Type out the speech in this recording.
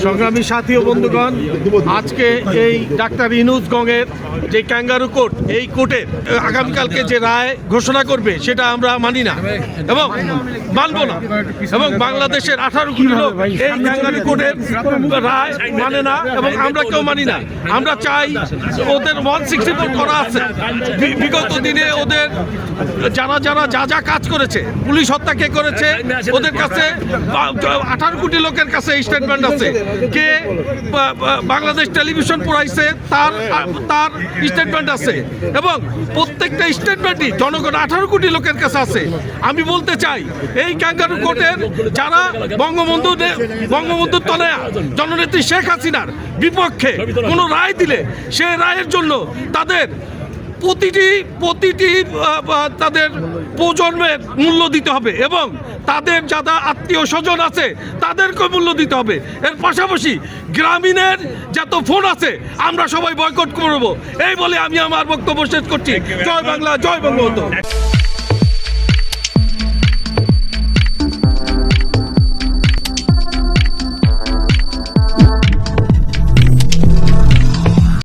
সংগ্রামী সাথী ও বন্ধুগণ, আজকে এই ডাক্তার ইউনূস গঙের যে ক্যাঙ্গারু কোর্ট, এই কোর্টের আগামীকালকে যে রায় ঘোষণা করবে সেটা আমরা মানি না এবং মানব না। এবং বাংলাদেশের 18 কোটি লোক এই ক্যাঙ্গারু কোর্টের রায় মানে না এবং আমরা কেউ মানি না। আমরা চাই ওদের 164 করা আছে, বিগত দিনে ওদের যারা যা কাজ করেছে, পুলিশ হত্যা কে করেছে, ওদের কাছে 18 কোটি লোকের কাছে স্টেটমেন্ট আছে। কে বাংলাদেশ টেলিভিশন পড়াইছে তার স্টেটমেন্ট আছে এবং প্রত্যেকটা স্টেটমেন্টই জনগণ 18 কোটি লোকের কাছে আছে। আমি বলতে চাই এই ক্যাঙ্গারু কোর্টের যারা বঙ্গবন্ধুর তনয়া জননেত্রী শেখ হাসিনার বিপক্ষে কোনো রায় দিলে সে রায়ের জন্য তাদের প্রতিটি তাদের প্রজন্মের মূল্য দিতে হবে এবং তাদের যারা আত্মীয় স্বজন আছে তাদেরকে মূল্য দিতে হবে। এর পাশাপাশি গ্রামীণের যত ফোন আছে আমরা সবাই বয়কট করব, এই বলে আমি আমার বক্তব্য শেষ করছি। জয় বাংলা, জয় বঙ্গবন্ধু।